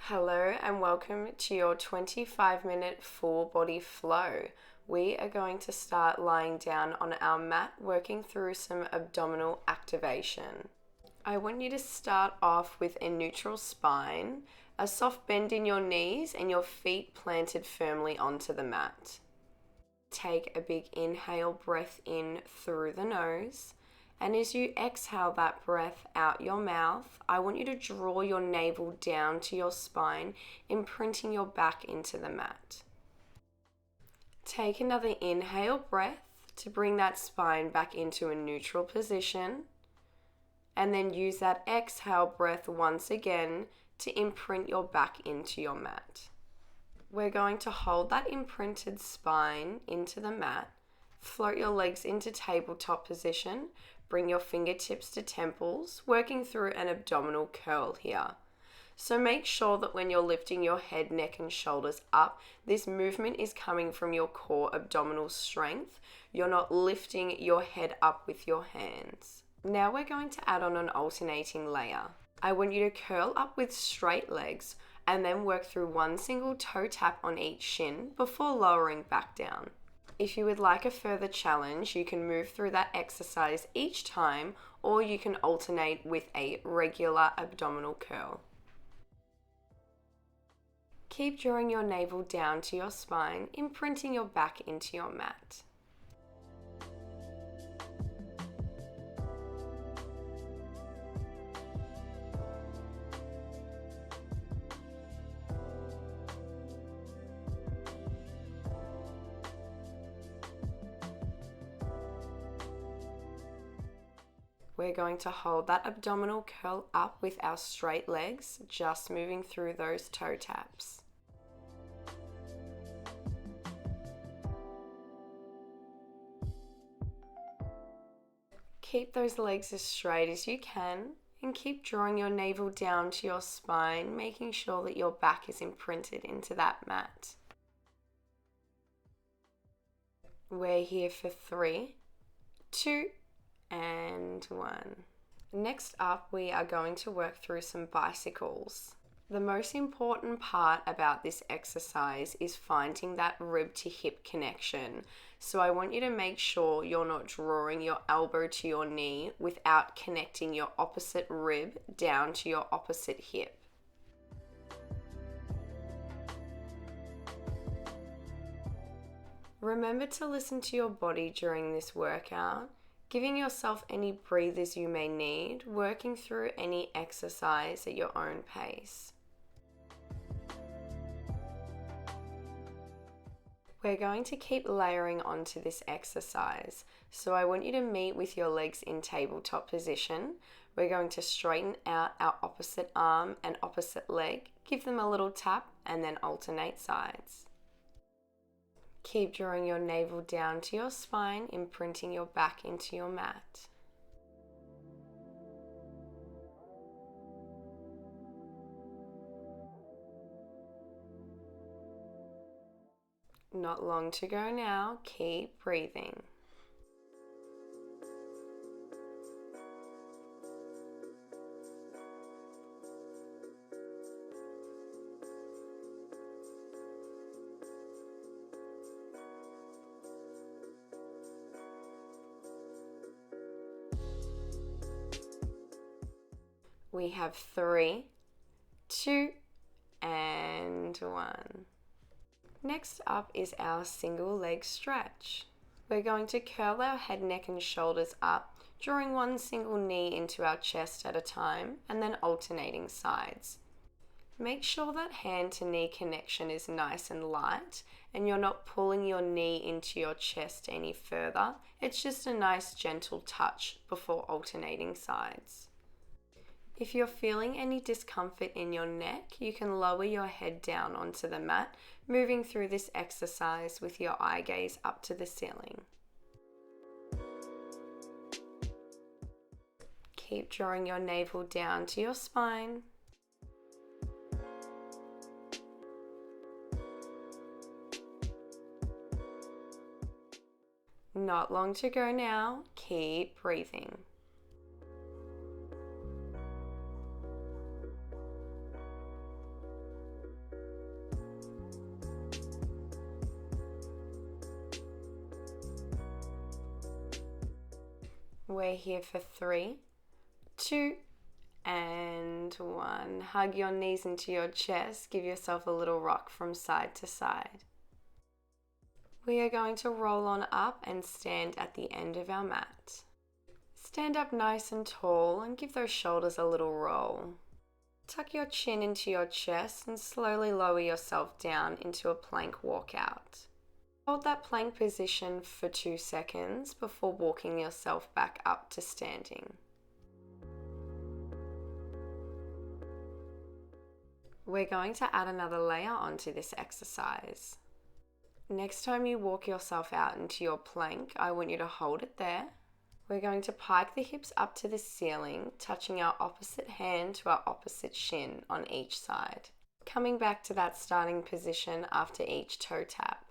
Hello and welcome to your 25-minute full body flow. We are going to start lying down on our mat, working through some abdominal activation. I want you to start off with a neutral spine, a soft bend in your knees and your feet planted firmly onto the mat. Take a big inhale breath in through the nose. And as you exhale that breath out your mouth, I want you to draw your navel down to your spine, imprinting your back into the mat. Take another inhale breath to bring that spine back into a neutral position. And then use that exhale breath once again to imprint your back into your mat. We're going to hold that imprinted spine into the mat. Float your legs into tabletop position. Bring your fingertips to temples, working through an abdominal curl here. So make sure that when you're lifting your head, neck, and shoulders up, this movement is coming from your core abdominal strength. You're not lifting your head up with your hands. Now we're going to add on an alternating layer. I want you to curl up with straight legs and then work through one single toe tap on each shin before lowering back down. If you would like a further challenge, you can move through that exercise each time, or you can alternate with a regular abdominal curl. Keep drawing your navel down to your spine, imprinting your back into your mat. We're going to hold that abdominal curl up with our straight legs, just moving through those toe taps. Keep those legs as straight as you can and keep drawing your navel down to your spine, making sure that your back is imprinted into that mat. We're here for 3, 2, and 1. Next up, we are going to work through some bicycles. The most important part about this exercise is finding that rib to hip connection. So I want you to make sure you're not drawing your elbow to your knee without connecting your opposite rib down to your opposite hip. Remember to listen to your body during this workout, giving yourself any breathers you may need, working through any exercise at your own pace. We're going to keep layering onto this exercise, so I want you to meet with your legs in tabletop position. We're going to straighten out our opposite arm and opposite leg, give them a little tap, and then alternate sides. Keep drawing your navel down to your spine, imprinting your back into your mat. Not long to go now, keep breathing. We have 3, 2, and 1. Next up is our single leg stretch. We're going to curl our head, neck, and shoulders up, drawing one single knee into our chest at a time, and then alternating sides. Make sure that hand to knee connection is nice and light, and you're not pulling your knee into your chest any further. It's just a nice gentle touch before alternating sides. If you're feeling any discomfort in your neck, you can lower your head down onto the mat, moving through this exercise with your eye gaze up to the ceiling. Keep drawing your navel down to your spine. Not long to go now, keep breathing. We're here for 3, 2, and 1. Hug your knees into your chest. Give yourself a little rock from side to side. We are going to roll on up and stand at the end of our mat. Stand up nice and tall and give those shoulders a little roll. Tuck your chin into your chest and slowly lower yourself down into a plank walkout. Hold that plank position for 2 seconds before walking yourself back up to standing. We're going to add another layer onto this exercise. Next time you walk yourself out into your plank, I want you to hold it there. We're going to pike the hips up to the ceiling, touching our opposite hand to our opposite shin on each side. Coming back to that starting position after each toe tap.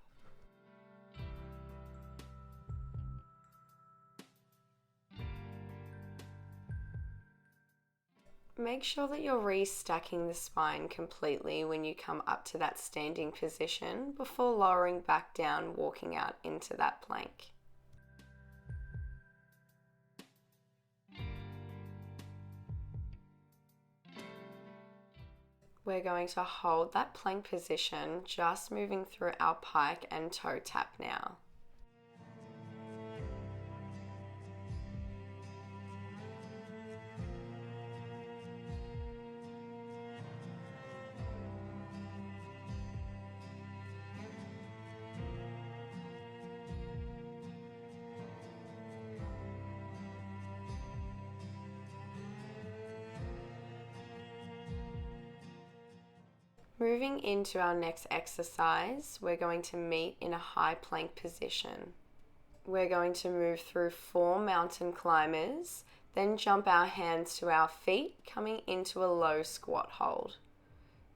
Make sure that you're restacking the spine completely when you come up to that standing position before lowering back down, walking out into that plank. We're going to hold that plank position, just moving through our pike and toe tap now. Moving into our next exercise, we're going to meet in a high plank position. We're going to move through 4 mountain climbers, then jump our hands to our feet, coming into a low squat hold.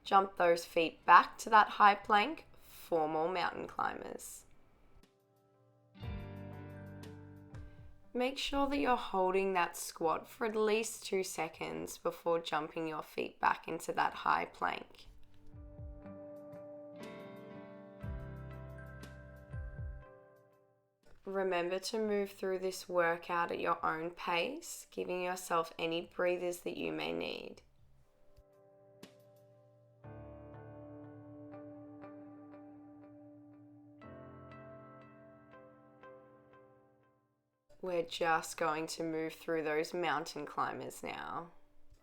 Jump those feet back to that high plank, 4 more mountain climbers. Make sure that you're holding that squat for at least 2 seconds before jumping your feet back into that high plank. Remember to move through this workout at your own pace, giving yourself any breathers that you may need. We're just going to move through those mountain climbers now.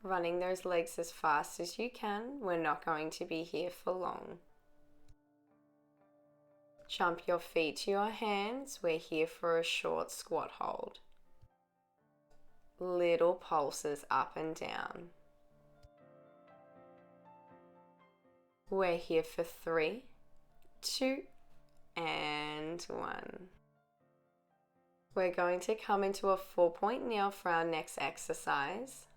Running those legs as fast as you can. We're not going to be here for long. Jump your feet to your hands. We're here for a short squat hold. Little pulses up and down. We're here for 3, 2, and 1. We're going to come into a 4-point kneel for our next exercise.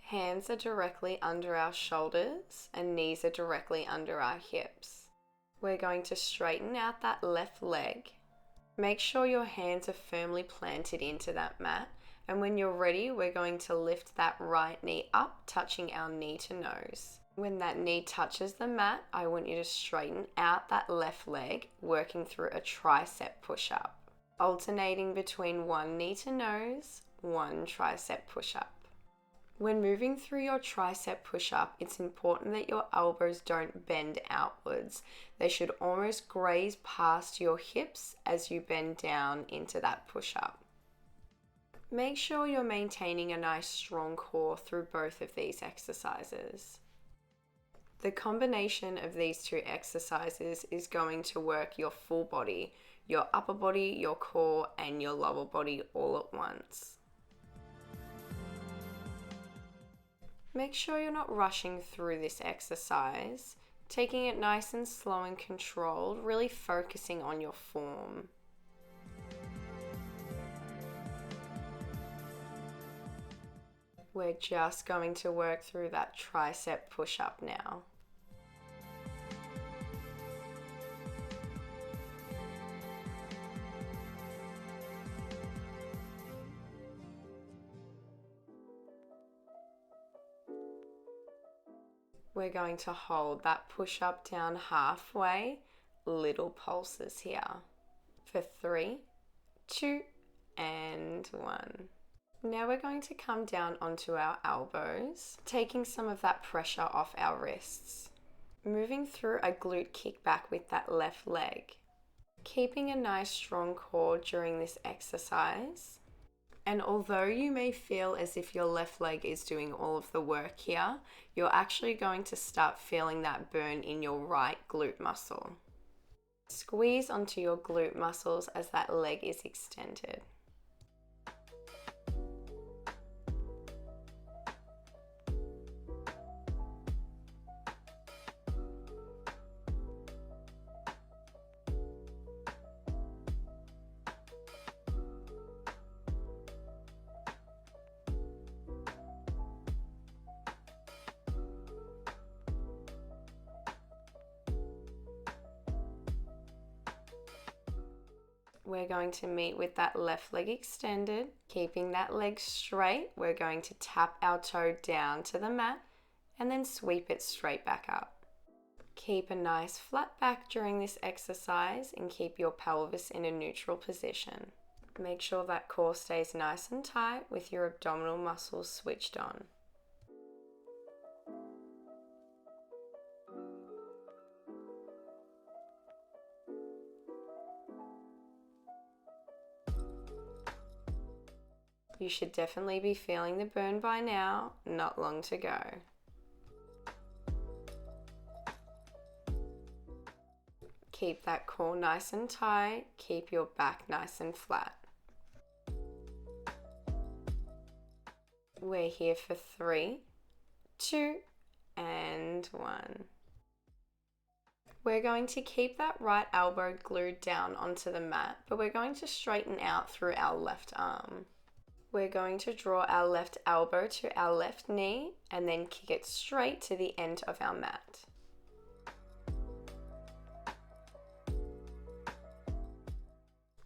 Hands are directly under our shoulders and knees are directly under our hips. We're going to straighten out that left leg. Make sure your hands are firmly planted into that mat, and when you're ready, we're going to lift that right knee up, touching our knee to nose. When that knee touches the mat, I want you to straighten out that left leg, working through a tricep push-up, alternating between 1 knee to nose, 1 tricep push-up. When moving through your tricep push-up, it's important that your elbows don't bend outwards. They should almost graze past your hips as you bend down into that push-up. Make sure you're maintaining a nice strong core through both of these exercises. The combination of these 2 exercises is going to work your full body, your upper body, your core, and your lower body all at once. Make sure you're not rushing through this exercise, taking it nice and slow and controlled, really focusing on your form. We're just going to work through that tricep push-up now. We're going to hold that push-up down halfway, little pulses here, for 3, 2, and 1. Now we're going to come down onto our elbows, taking some of that pressure off our wrists. Moving through a glute kickback with that left leg. Keeping a nice strong core during this exercise. And although you may feel as if your left leg is doing all of the work here, you're actually going to start feeling that burn in your right glute muscle. Squeeze onto your glute muscles as that leg is extended. We're going to meet with that left leg extended, keeping that leg straight. We're going to tap our toe down to the mat and then sweep it straight back up. Keep a nice flat back during this exercise and keep your pelvis in a neutral position. Make sure that core stays nice and tight with your abdominal muscles switched on. You should definitely be feeling the burn by now, not long to go. Keep that core nice and tight, keep your back nice and flat. We're here for 3, 2, and 1. We're going to keep that right elbow glued down onto the mat, but we're going to straighten out through our left arm. We're going to draw our left elbow to our left knee and then kick it straight to the end of our mat.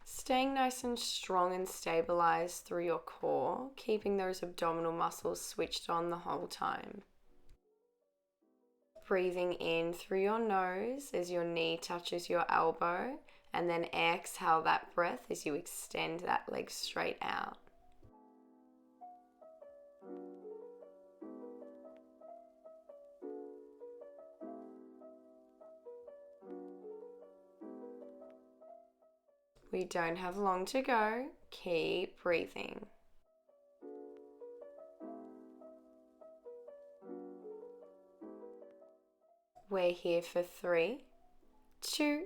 Staying nice and strong and stabilized through your core, keeping those abdominal muscles switched on the whole time. Breathing in through your nose as your knee touches your elbow, and then exhale that breath as you extend that leg straight out. We don't have long to go. Keep breathing. We're here for 3, 2,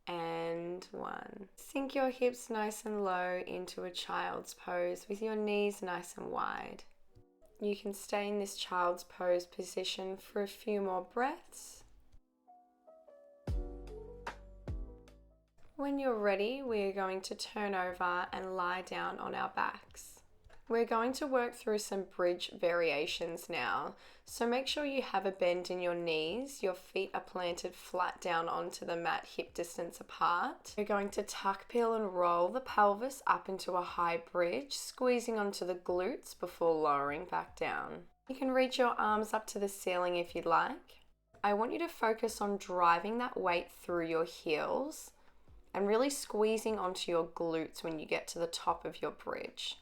and 1. Sink your hips nice and low into a child's pose with your knees nice and wide. You can stay in this child's pose position for a few more breaths. When you're ready, we're going to turn over and lie down on our backs. We're going to work through some bridge variations now, so make sure you have a bend in your knees, your feet are planted flat down onto the mat, hip distance apart. We're going to tuck, peel and roll the pelvis up into a high bridge, squeezing onto the glutes before lowering back down. You can reach your arms up to the ceiling if you'd like. I want you to focus on driving that weight through your heels and really squeezing onto your glutes when you get to the top of your bridge.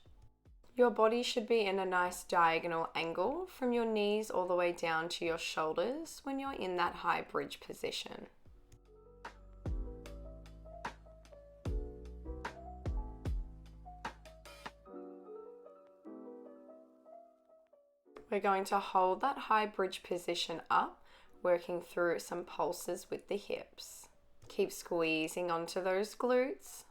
Your body should be in a nice diagonal angle from your knees all the way down to your shoulders when you're in that high bridge position. We're going to hold that high bridge position up, working through some pulses with the hips. Keep squeezing onto those glutes.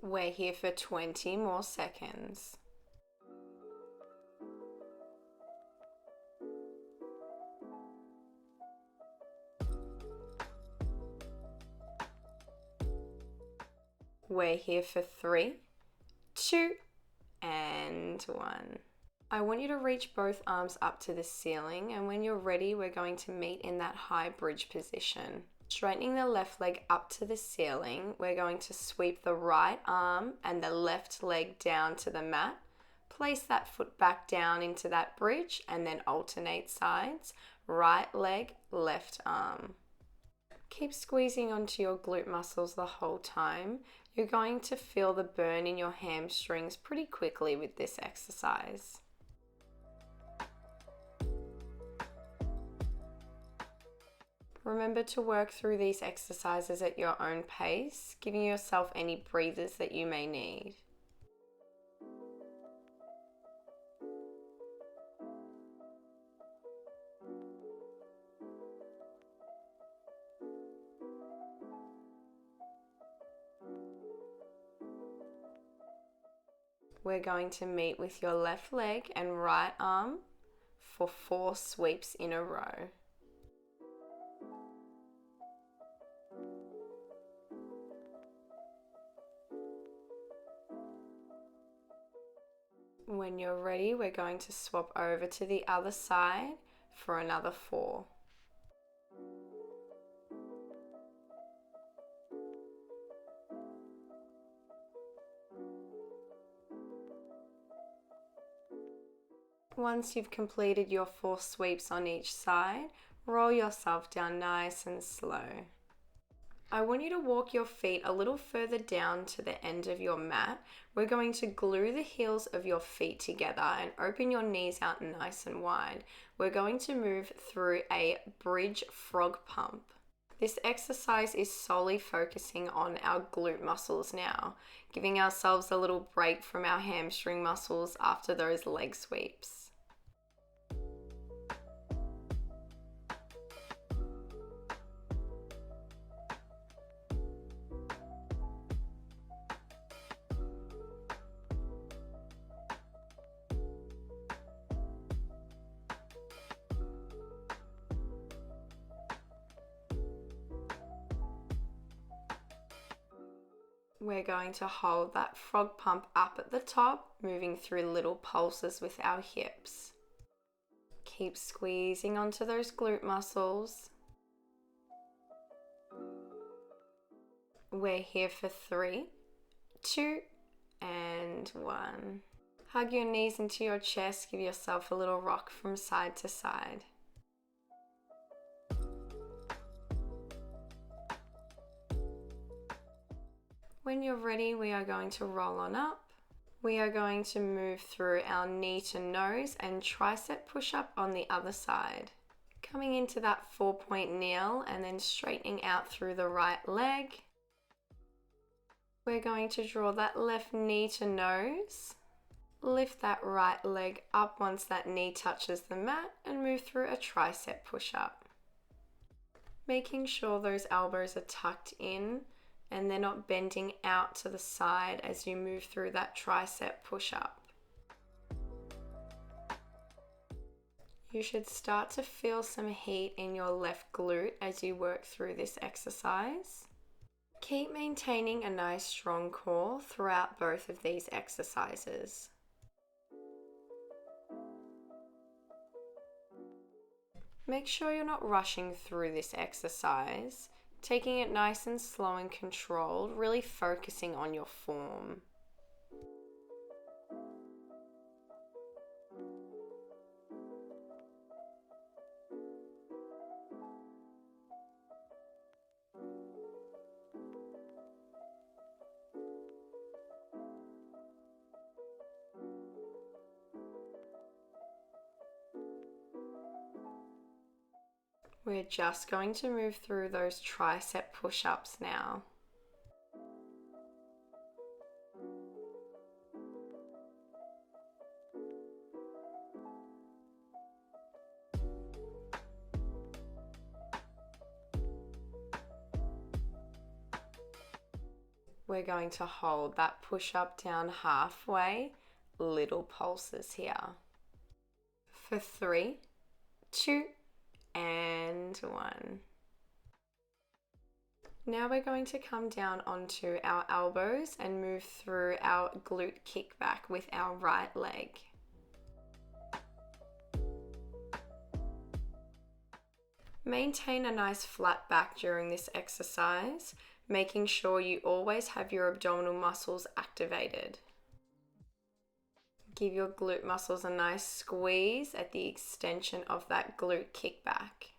We're here for 20 more seconds. We're here for 3, 2, and 1. I want you to reach both arms up to the ceiling, and when you're ready, we're going to meet in that high bridge position. Straightening the left leg up to the ceiling, we're going to sweep the right arm and the left leg down to the mat. Place that foot back down into that bridge and then alternate sides. Right leg, left arm. Keep squeezing onto your glute muscles the whole time. You're going to feel the burn in your hamstrings pretty quickly with this exercise. Remember to work through these exercises at your own pace, giving yourself any breathers that you may need. We're going to meet with your left leg and right arm for 4 sweeps in a row. When you're ready, we're going to swap over to the other side for another 4. Once you've completed your 4 sweeps on each side, roll yourself down nice and slow. I want you to walk your feet a little further down to the end of your mat. We're going to glue the heels of your feet together and open your knees out nice and wide. We're going to move through a bridge frog pump. This exercise is solely focusing on our glute muscles now, giving ourselves a little break from our hamstring muscles after those leg sweeps. We're going to hold that frog pump up at the top, moving through little pulses with our hips. Keep squeezing onto those glute muscles. We're here for 3, 2, and 1. Hug your knees into your chest, give yourself a little rock from side to side. When you're ready, we are going to roll on up. We are going to move through our knee to nose and tricep push up on the other side. Coming into that 4-point kneel and then straightening out through the right leg. We're going to draw that left knee to nose. Lift that right leg up once that knee touches the mat and move through a tricep push up. Making sure those elbows are tucked in and they're not bending out to the side as you move through that tricep push-up. You should start to feel some heat in your left glute as you work through this exercise. Keep maintaining a nice strong core throughout both of these exercises. Make sure you're not rushing through this exercise. Taking it nice and slow and controlled, really focusing on your form. We're just going to move through those tricep push-ups now. We're going to hold that push-up down halfway, little pulses here. For 3, 2, and 1. Now we're going to come down onto our elbows and move through our glute kickback with our right leg. Maintain a nice flat back during this exercise, making sure you always have your abdominal muscles activated. Give your glute muscles a nice squeeze at the extension of that glute kickback.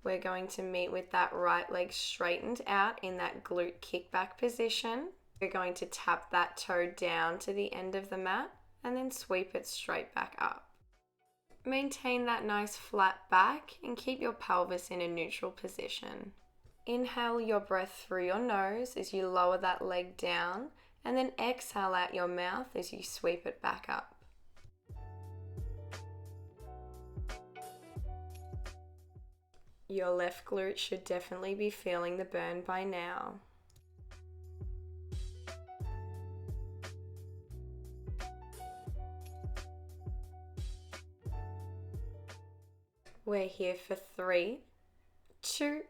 We're going to meet with that right leg straightened out in that glute kickback position. We're going to tap that toe down to the end of the mat and then sweep it straight back up. Maintain that nice flat back and keep your pelvis in a neutral position. Inhale your breath through your nose as you lower that leg down, and then exhale out your mouth as you sweep it back up. Your left glute should definitely be feeling the burn by now. We're here for 3, 2,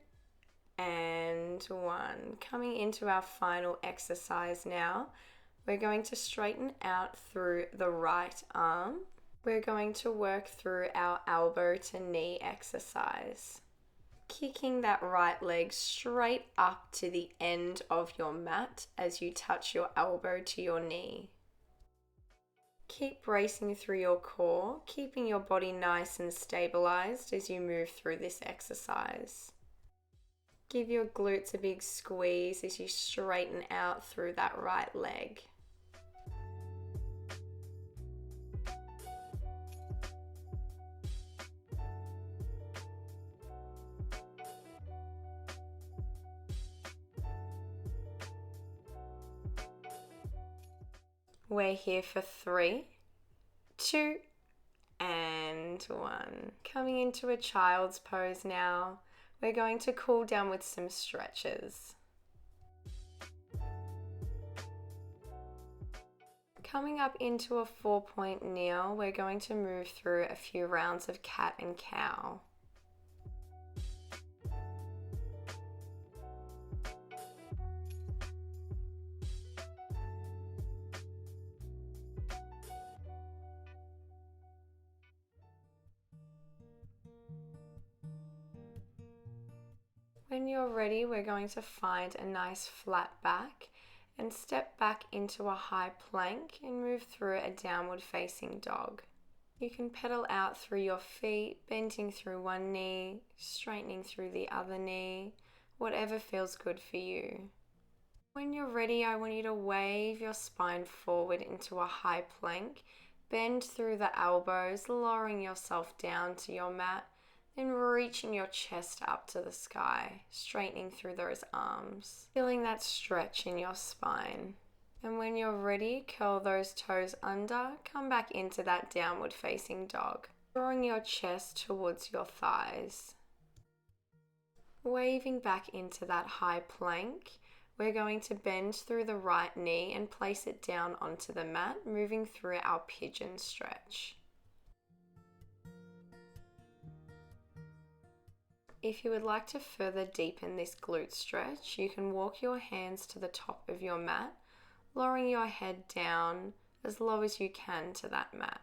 and 1. Coming into our final exercise now, we're going to straighten out through the right arm. We're going to work through our elbow to knee exercise. Kicking that right leg straight up to the end of your mat as you touch your elbow to your knee. Keep bracing through your core, keeping your body nice and stabilized as you move through this exercise. Give your glutes a big squeeze as you straighten out through that right leg. We're here for 3, 2, and 1. Coming into a child's pose now. We're going to cool down with some stretches. Coming up into a 4-point kneel, we're going to move through a few rounds of cat and cow. When you're ready, we're going to find a nice flat back and step back into a high plank and move through a downward facing dog. You can pedal out through your feet, bending through one knee, straightening through the other knee, whatever feels good for you. When you're ready, I want you to wave your spine forward into a high plank, bend through the elbows, lowering yourself down to your mat, then reaching your chest up to the sky, straightening through those arms, feeling that stretch in your spine. And when you're ready, curl those toes under, come back into that downward facing dog, drawing your chest towards your thighs. Waving back into that high plank, we're going to bend through the right knee and place it down onto the mat, moving through our pigeon stretch. If you would like to further deepen this glute stretch, you can walk your hands to the top of your mat, lowering your head down as low as you can to that mat.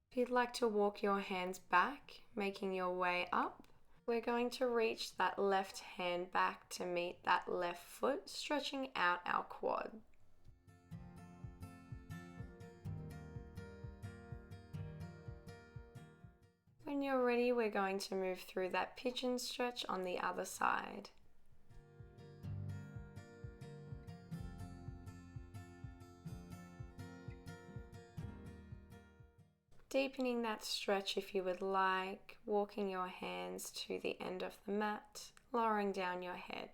If you'd like to walk your hands back, making your way up, we're going to reach that left hand back to meet that left foot, stretching out our quad. When you're ready, we're going to move through that pigeon stretch on the other side. Deepening that stretch if you would like, walking your hands to the end of the mat, lowering down your head.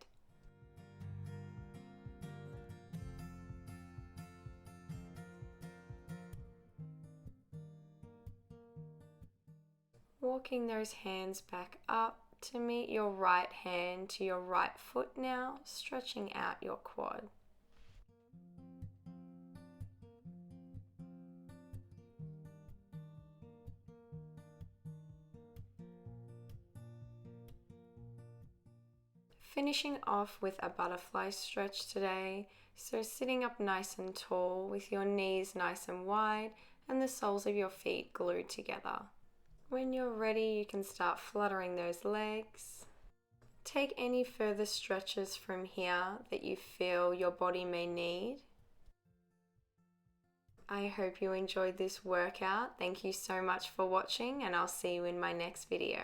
Walking those hands back up to meet your right hand to your right foot now, stretching out your quad. Finishing off with a butterfly stretch today, so sitting up nice and tall with your knees nice and wide and the soles of your feet glued together. When you're ready, you can start fluttering those legs. Take any further stretches from here that you feel your body may need. I hope you enjoyed this workout. Thank you so much for watching, and I'll see you in my next video.